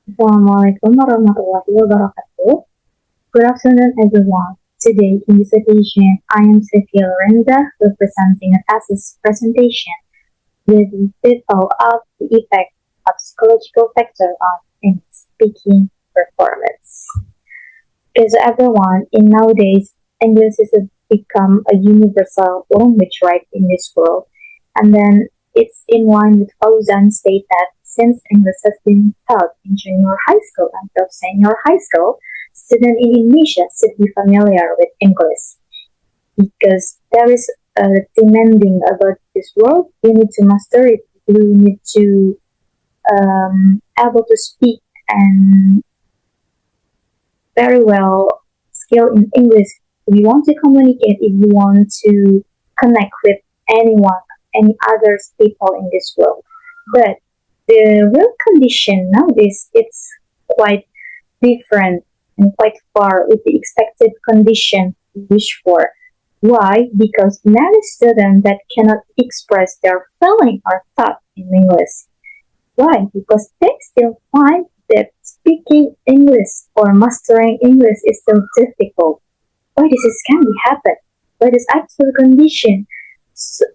Assalamualaikum warahmatullahi wabarakatuh. Good afternoon, everyone. Today, in this edition, I am Sophia Lorenza, representing a thesis presentation with the title of the effect of psychological factor on English speaking performance. Because everyone, in nowadays, English is become a universal language right in this world, and then it's in line with Fauzan state that since English has been taught in junior high school and senior high school, students in Indonesia should be familiar with English because there is a demanding about this world. You need to master it. You need to able to speak and very well skilled in English. If you want to communicate, if you want to connect with anyone, any other people in this world. But the real condition nowadays it's quite different and quite far with the expected condition we wish for. Why? Because many students that cannot express their feeling or thought in English. Why? Because they still find that speaking English or mastering English is still difficult. Why this is can be happen? Why this actual condition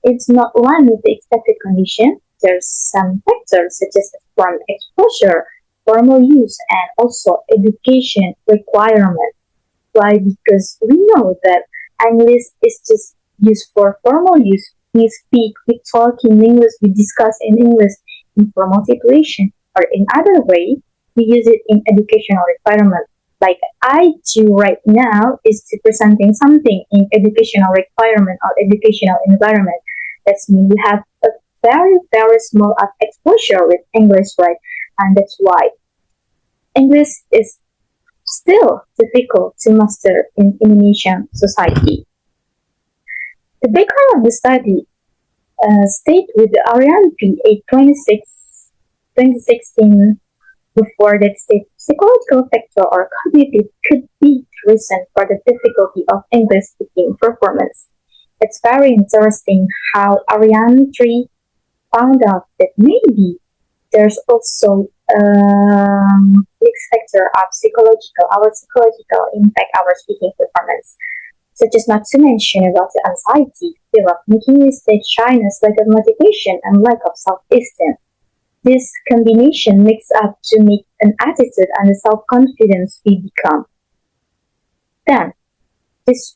it's not one with the expected condition. There's some factors such as from exposure, formal use, and also education requirement. Why? Because we know that English is just used for formal use. We speak, we talk in English, we discuss in English in formal situation, or in other way, we use it in educational requirement. Like I do right now is to presenting something in educational requirement or educational environment. That's mean we have a very small of exposure with English, right? And that's why English is still difficult to master in Indonesian society. The background of the study state with the Ariane P. 2016 before that state psychological factor or cognitive could be the reason for the difficulty of English speaking performance. It's very interesting how Ariane 3 found out that maybe there's also mixed factor of our psychological impact our speaking performance, such as not to mention about the anxiety, fear of making mistakes, shyness, lack of motivation, and lack of self-esteem. This combination makes up to make an attitude and the self-confidence we become. Then, this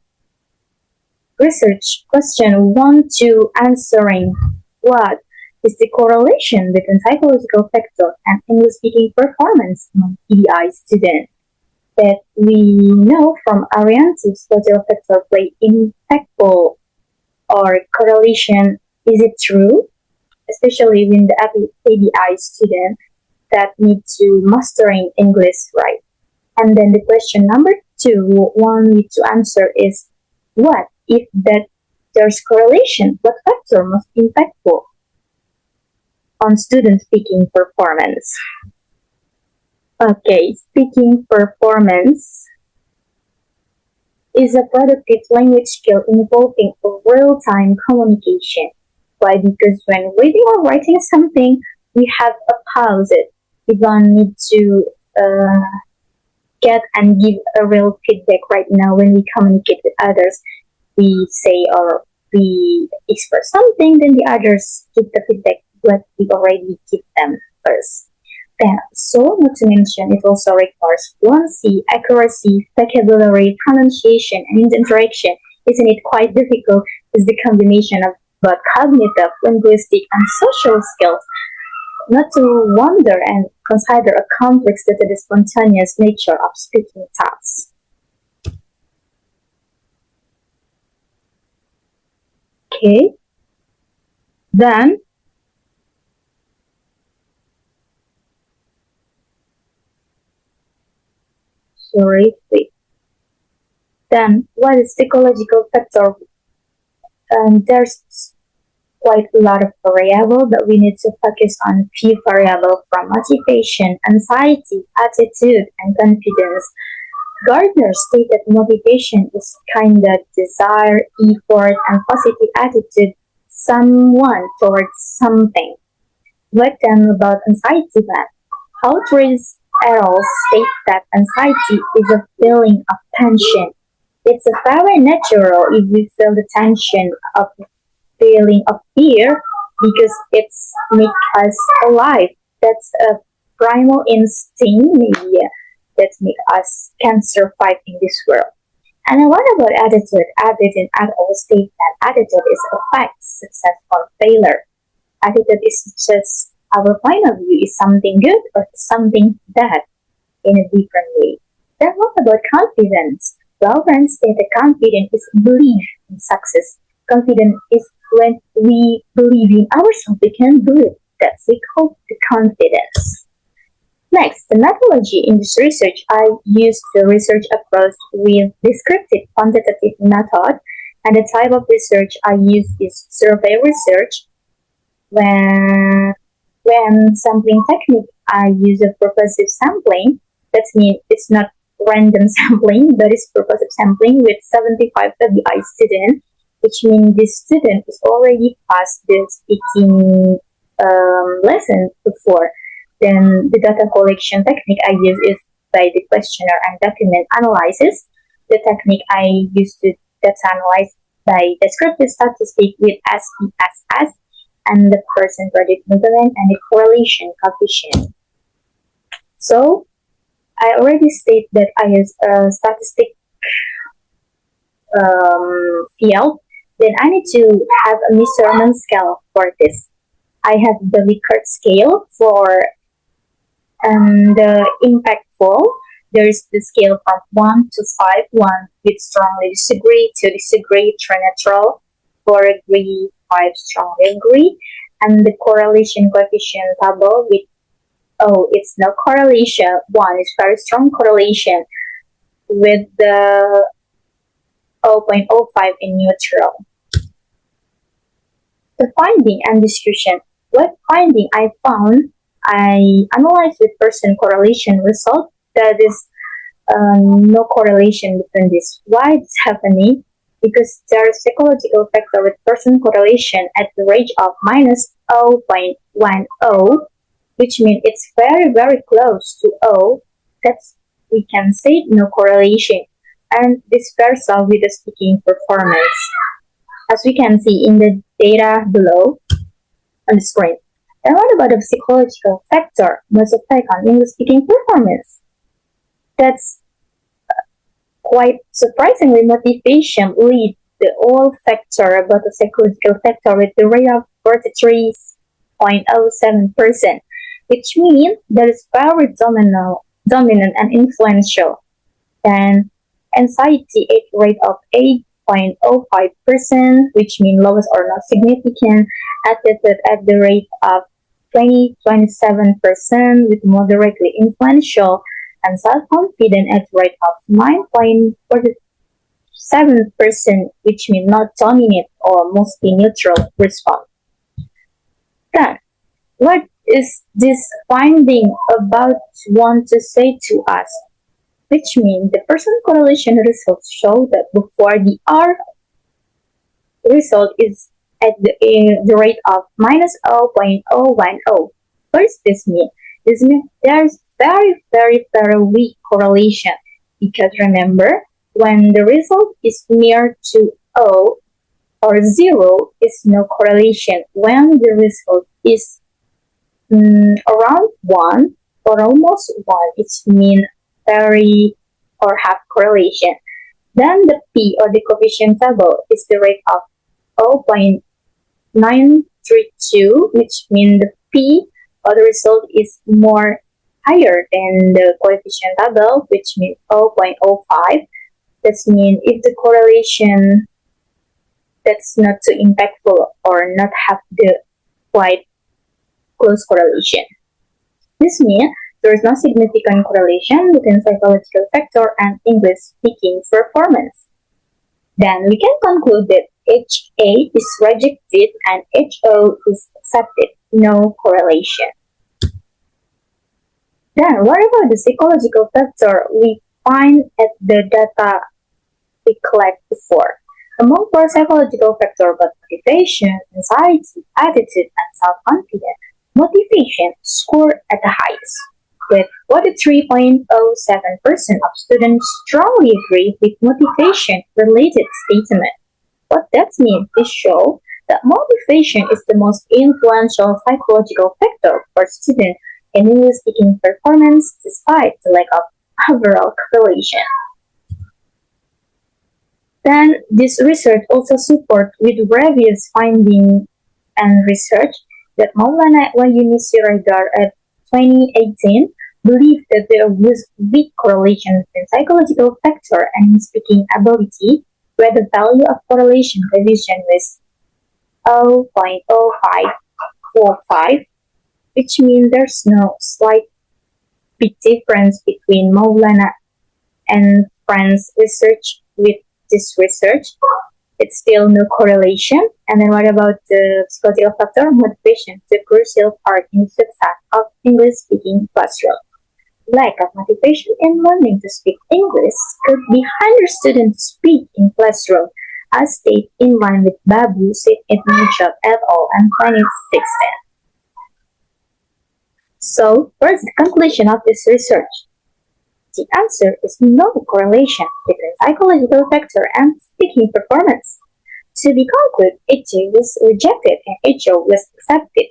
research question 1 to answering what is the correlation between psychological factor and English speaking performance among EDI students that we know from Ariane psychological factor play impactful or correlation. Is it true? Especially when the ABI student that need to mastering English right. And then the question number 2, one need to answer is what if that there's correlation? What factor most impactful on student speaking performance? Okay, speaking performance is a productive language skill involving real-time communication. Why? Because when reading or writing something, we have a pause it. We don't need to get and give a real feedback right now when we communicate with others. We say or we express something, then the others give the feedback what we already give them first. Then, so not to mention, it also requires fluency, accuracy, vocabulary, pronunciation, and interaction. Isn't it quite difficult? Is the combination of both cognitive, linguistic, and social skills. Not to wonder and consider a complex due to the spontaneous nature of speaking tasks. Okay. Then, wait. Then, what is psychological factor? There's quite a lot of variable, but we need to focus on few variables from motivation, anxiety, attitude, and confidence. Gardner stated motivation is kind of desire, effort, and positive attitude someone towards something. What then about anxiety then? How to raise Errol states that anxiety is a feeling of tension. It's a very natural if you feel the tension of the feeling of fear because it's make us alive. That's a primal instinct maybe that make us can survive in this world. And what about attitude? Attitude at all state that attitude is a fact, success or failure. Attitude is just our point of view is something good or something bad in a different way. Then what about confidence? Well, friends say that confidence is belief in success. Confidence is when we believe in ourselves, we can do it. That's we call the confidence. Next, the methodology in this research, I used the research approach with descriptive quantitative method, and the type of research I use is survey research. When sampling technique, I use a purposive sampling. That means it's not random sampling, but it's purposive sampling with 75 WI students, which means this student is already past the speaking lesson before. Then the data collection technique I use is by the questionnaire and document analysis. The technique I use to data analyze by descriptive statistic with SPSS and the percent movement and the correlation coefficient. So I already state that I use a statistic field. Then I need to have a measurement scale for this. I have the Likert scale for the impactful. There is the scale from 1 to 5, 1 with strongly disagree, 2 disagree, 3 neutral, 4 agree, 5 strongly agree, and the correlation coefficient table with it's no correlation. 1 is very strong correlation with the 0.05 in neutral. The finding and discussion. What finding I found, I analyzed with person correlation result. That is no correlation between this. Why it's happening? Because there is psychological factor with person correlation at the rate of minus 0.10, which means it's very, very close to 0. That's, we can say, no correlation. And this versa with the speaking performance. As we can see in the data below on the screen. And what about the psychological factor most effect on English speaking performance? That's quite surprisingly motivation lead the all factor about the psychological factor with the rate of 43.07%, which means that is very dominant and influential. And anxiety at rate of 8.05%, which means lowest or not significant, attitude at the rate of 27% with moderately influential, and self-confidence at rate of 9.47%, which means not dominant or mostly neutral response. Then, what is this finding about want to say to us? Which means the person correlation results show that before the R result is at the rate of minus 0.010. What does this mean? This means there's very, very, very weak correlation, because remember, when the result is near to 0 or 0 is no correlation. When the result is around 1 or almost 1, it means very or half correlation. Then the P or the coefficient table is the rate of 0.932, which means the P or the result is more higher than the coefficient table, which means 0.05. That means if the correlation that's not too impactful or not have the quite close correlation. This means there is no significant correlation between psychological factor and English speaking performance. Then we can conclude that HA is rejected and HO is accepted. No correlation. Then what about the psychological factor we find at the data we collect before? Among 4 psychological factors about motivation, anxiety, attitude, and self-confidence, motivation scored at the highest. with 43.07% of students strongly agree with motivation-related statement. What that means is show that motivation is the most influential psychological factor for students in English speaking performance despite the lack of overall correlation. Then this research also supports with previous finding and research that Maulana Wahyuni Siregar at 2018 believed that there was weak correlation between psychological factor and speaking ability, where the value of correlation revision was 0.0545, which means there's no slight big difference between Maulana and friends research with this research. It's still no correlation. And then what about the psychological factor? Motivation, the crucial part in success of English speaking classroom. Lack of motivation in learning to speak English could be hinder students to speak in classroom, as stated in line with Babu said at Mitchell et al. In 2016. So, what's the conclusion of this research? The answer is no correlation between psychological factor and speaking performance. To be concluded, HA was rejected and HO was accepted.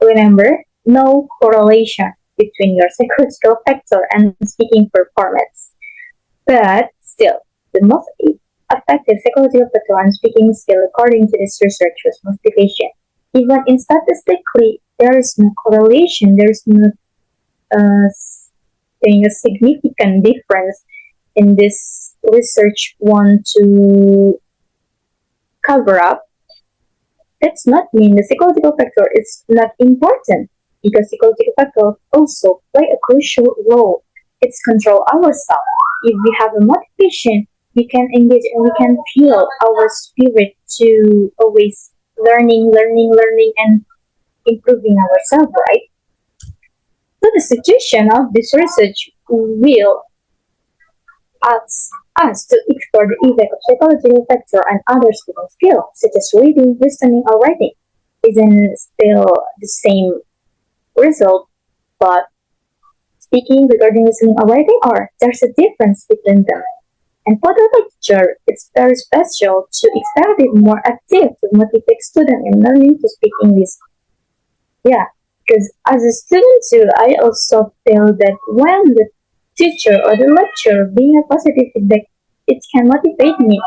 Remember, no correlation between your psychological factor and speaking performance. But still, the most effective psychological factor on speaking skill according to this research was motivation. Even in statistically, there is no correlation, there is no a significant difference in this research want to cover up. That's not mean the psychological factor is not important, because psychological factors also play a crucial role. It's control ourselves. If we have a motivation, we can engage and we can feel our spirit to always learning and improving ourselves, right? So the suggestion of this research will ask us to explore the effect of psychological factor and other speaking skills, such as reading, listening, or writing. Isn't still the same result, but speaking regarding listening or writing, or there's a difference between them. And for the lecture, it's very special to experiment more active to motivate students in learning to speak English. Yeah, because as a student too, I also feel that when the teacher or the lecturer being a positive feedback, it can motivate me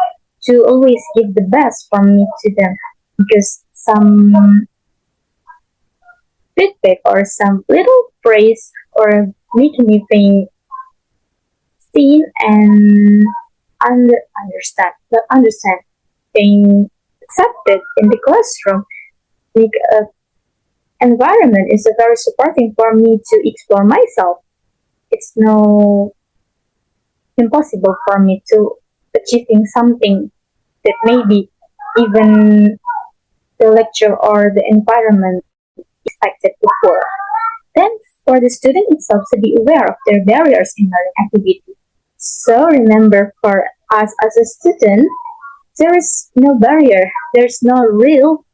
to always give the best from me to them, because some feedback or some little praise or making me think, seen and understand, being accepted in the classroom, make a environment is a very supporting for me to explore myself. It's no impossible for me to achieving something that maybe even the lecture or the environment expected before. Then for the student itself to be aware of their barriers in learning activity. So remember, for us as a student, there is no barrier. There's no real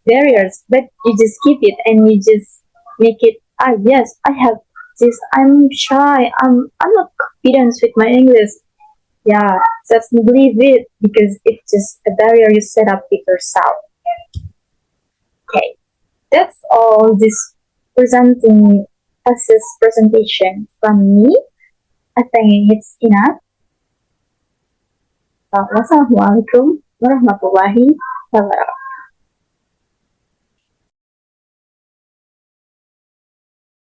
barriers, but you just keep it and you just make it. Yes, I have this. I'm shy. I'm not confident with my English. Yeah, just believe it, because it's just a barrier you set up with yourself. Okay, that's all. This presenting thesis presentation from me. I think it's enough. Wassalamualaikum warahmatullahi wabarakatuh.